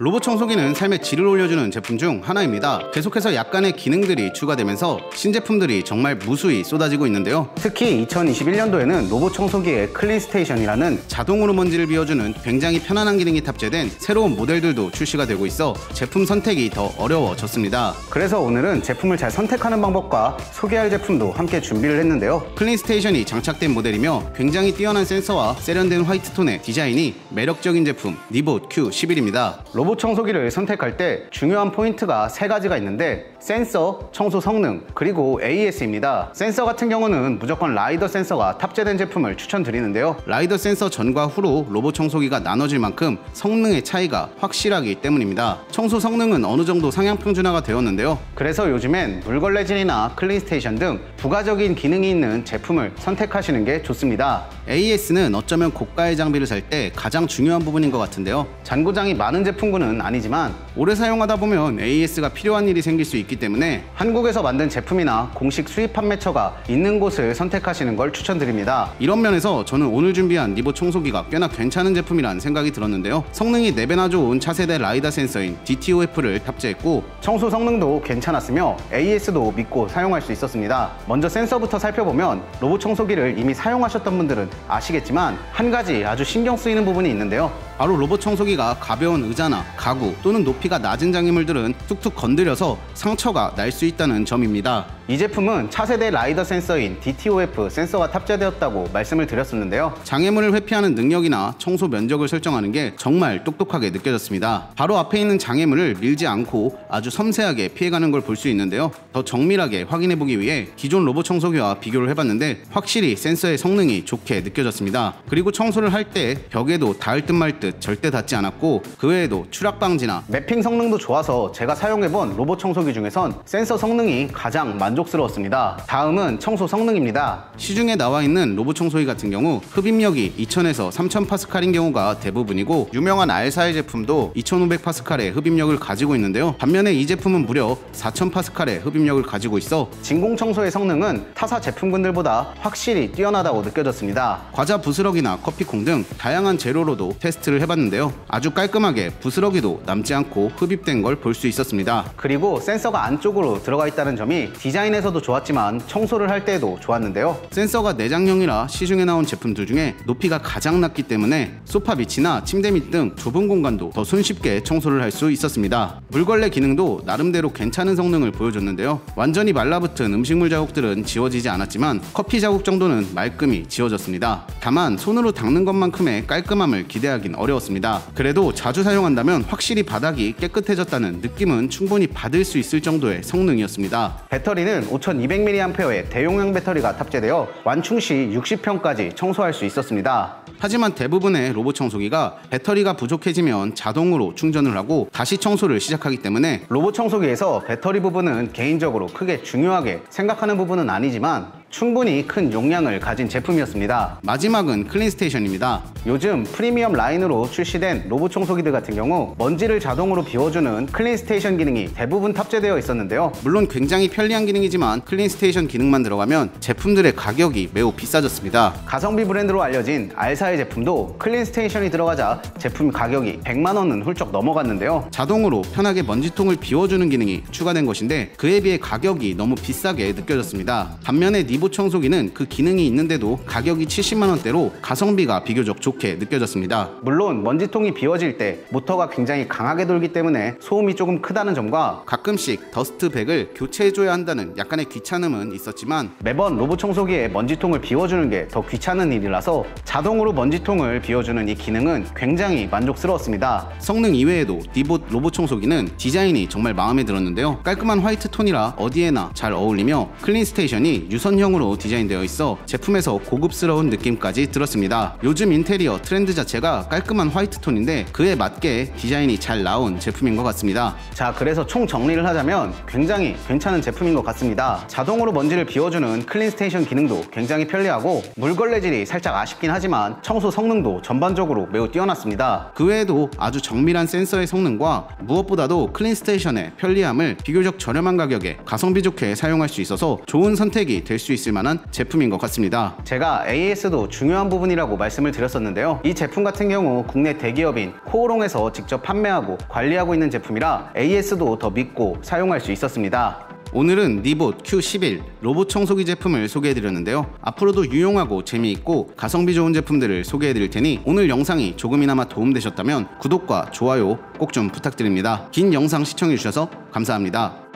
로봇 청소기는 삶의 질을 올려주는 제품 중 하나입니다. 계속해서 약간의 기능들이 추가되면서 신제품들이 정말 무수히 쏟아지고 있는데요. 특히 2021년도에는 로봇 청소기에 클린스테이션이라는 자동으로 먼지를 비워주는 굉장히 편안한 기능이 탑재된 새로운 모델들도 출시가 되고 있어 제품 선택이 더 어려워졌습니다. 그래서 오늘은 제품을 잘 선택하는 방법과 소개할 제품도 함께 준비를 했는데요. 클린스테이션이 장착된 모델이며 굉장히 뛰어난 센서와 세련된 화이트톤의 디자인이 매력적인 제품 니봇 Q11입니다. 로봇 청소기를 선택할 때 중요한 포인트가 세 가지가 있는데 센서, 청소 성능, 그리고 AS입니다. 센서 같은 경우는 무조건 라이더 센서가 탑재된 제품을 추천드리는데요. 라이더 센서 전과 후로 로봇 청소기가 나눠질 만큼 성능의 차이가 확실하기 때문입니다. 청소 성능은 어느 정도 상향 평준화가 되었는데요. 그래서 요즘엔 물걸레질이나 클린스테이션 등 부가적인 기능이 있는 제품을 선택하시는 게 좋습니다. AS는 어쩌면 고가의 장비를 살 때 가장 중요한 부분인 것 같은데요. 잔고장이 많은 제품군은 아니지만 오래 사용하다 보면 AS가 필요한 일이 생길 수 있기 때문에 한국에서 만든 제품이나 공식 수입 판매처가 있는 곳을 선택하시는 걸 추천드립니다. 이런 면에서 저는 오늘 준비한 니봇 청소기가 꽤나 괜찮은 제품이라는 생각이 들었는데요. 성능이 4배나 좋은 차세대 라이다 센서인 DTOF를 탑재했고 청소 성능도 괜찮았으며 AS도 믿고 사용할 수 있었습니다. 먼저 센서부터 살펴보면 로봇 청소기를 이미 사용하셨던 분들은 아시겠지만 한 가지 아주 신경 쓰이는 부분이 있는데요. 바로 로봇 청소기가 가벼운 의자나 가구 또는 높이가 낮은 장애물들은 툭툭 건드려서 상처가 날 수 있다는 점입니다. 이 제품은 차세대 라이더 센서인 DTOF 센서가 탑재되었다고 말씀을 드렸었는데요. 장애물을 회피하는 능력이나 청소 면적을 설정하는 게 정말 똑똑하게 느껴졌습니다. 바로 앞에 있는 장애물을 밀지 않고 아주 섬세하게 피해가는 걸 볼 수 있는데요. 더 정밀하게 확인해보기 위해 기존 로봇 청소기와 비교를 해봤는데 확실히 센서의 성능이 좋게 느껴졌습니다. 그리고 청소를 할 때 벽에도 닿을 듯 말 듯 절대 닿지 않았고 그 외에도 추락 방지나 매핑 성능도 좋아서 제가 사용해본 로봇 청소기 중에선 센서 성능이 가장 만족스러웠습니다. 다음은 청소 성능입니다. 시중에 나와 있는 로봇 청소기 같은 경우 흡입력이 2000에서 3000파스칼인 경우가 대부분이고 유명한 R4의 제품도 2500파스칼의 흡입력을 가지고 있는데요. 반면에 이 제품은 무려 4000파스칼의 흡입력을 가지고 있어 진공 청소의 성능은 타사 제품군들보다 확실히 뛰어나다고 느껴졌습니다. 과자 부스러기나 커피콩 등 다양한 재료로도 테스트를 해봤는데요. 아주 깔끔하게 부스러기도 남지 않고 흡입된 걸 볼 수 있었습니다. 그리고 센서가 안쪽으로 들어가 있다는 점이 디자인에서도 좋았지만 청소를 할 때에도 좋았는데요. 센서가 내장형이라 시중에 나온 제품들 중에 높이가 가장 낮기 때문에 소파 밑이나 침대 밑 등 좁은 공간도 더 손쉽게 청소를 할 수 있었습니다. 물걸레 기능도 나름대로 괜찮은 성능을 보여줬는데요. 완전히 말라붙은 음식물 자국들은 지워지지 않았지만 커피 자국 정도는 말끔히 지워졌습니다. 다만 손으로 닦는 것만큼의 깔끔함을 기대하긴 어려웠습니다. 그래도 자주 사용한다면 확실히 바닥이 깨끗해졌다는 느낌은 충분히 받을 수 있을 정도의 성능이었습니다. 배터리는 5200mAh의 대용량 배터리가 탑재되어 완충 시 60평까지 청소할 수 있었습니다. 하지만 대부분의 로봇 청소기가 배터리가 부족해지면 자동으로 충전을 하고 다시 청소를 시작하기 때문에 로봇 청소기에서 배터리 부분은 개인적으로 크게 중요하게 생각하는 부분은 아니지만 충분히 큰 용량을 가진 제품이었습니다. 마지막은 클린스테이션입니다. 요즘 프리미엄 라인으로 출시된 로봇 청소기들 같은 경우 먼지를 자동으로 비워주는 클린스테이션 기능이 대부분 탑재되어 있었는데요. 물론 굉장히 편리한 기능이지만 클린스테이션 기능만 들어가면 제품들의 가격이 매우 비싸졌습니다. 가성비 브랜드로 알려진 R4의 제품도 클린스테이션이 들어가자 제품 가격이 100만원은 훌쩍 넘어갔는데요. 자동으로 편하게 먼지통을 비워주는 기능이 추가된 것인데 그에 비해 가격이 너무 비싸게 느껴졌습니다. 반면에 니봇 청소기는 그 기능이 있는데도 가격이 70만원대로 가성비가 비교적 좋게 느껴졌습니다. 물론 먼지통이 비워질 때 모터가 굉장히 강하게 돌기 때문에 소음이 조금 크다는 점과 가끔씩 더스트백을 교체해줘야 한다는 약간의 귀찮음은 있었지만 매번 로봇 청소기에 먼지통을 비워주는 게 더 귀찮은 일이라서 자동으로 먼지통을 비워주는 이 기능은 굉장히 만족스러웠습니다. 성능 이외에도 니봇 로봇 청소기는 디자인이 정말 마음에 들었는데요. 깔끔한 화이트 톤이라 어디에나 잘 어울리며 클린스테이션이 유선형으로 디자인되어 있어 제품에서 고급스러운 느낌까지 들었습니다. 요즘 인테리어 트렌드 자체가 깔끔한 화이트 톤인데 그에 맞게 디자인이 잘 나온 제품인 것 같습니다. 자, 그래서 총 정리를 하자면 굉장히 괜찮은 제품인 것 같습니다. 자동으로 먼지를 비워주는 클린스테이션 기능도 굉장히 편리하고 물걸레질이 살짝 아쉽긴 하지만 청소 성능도 전반적으로 매우 뛰어났습니다. 그 외에도 아주 정밀한 센서의 성능과 무엇보다도 클린스테이션의 편리함을 비교적 저렴한 가격에 가성비 좋게 사용할 수 있어서 좋은 선택이 될 수 있을 만한 제품인 것 같습니다. 제가 AS도 중요한 부분이라고 말씀을 드렸었는데요. 이 제품 같은 경우 국내 대기업인 코오롱에서 직접 판매하고 관리하고 있는 제품이라 AS도 더 믿고 사용할 수 있었습니다. 오늘은 니봇 Q11 로봇 청소기 제품을 소개해드렸는데요. 앞으로도 유용하고 재미있고 가성비 좋은 제품들을 소개해드릴 테니 오늘 영상이 조금이나마 도움되셨다면 구독과 좋아요 꼭 좀 부탁드립니다. 긴 영상 시청해주셔서 감사합니다.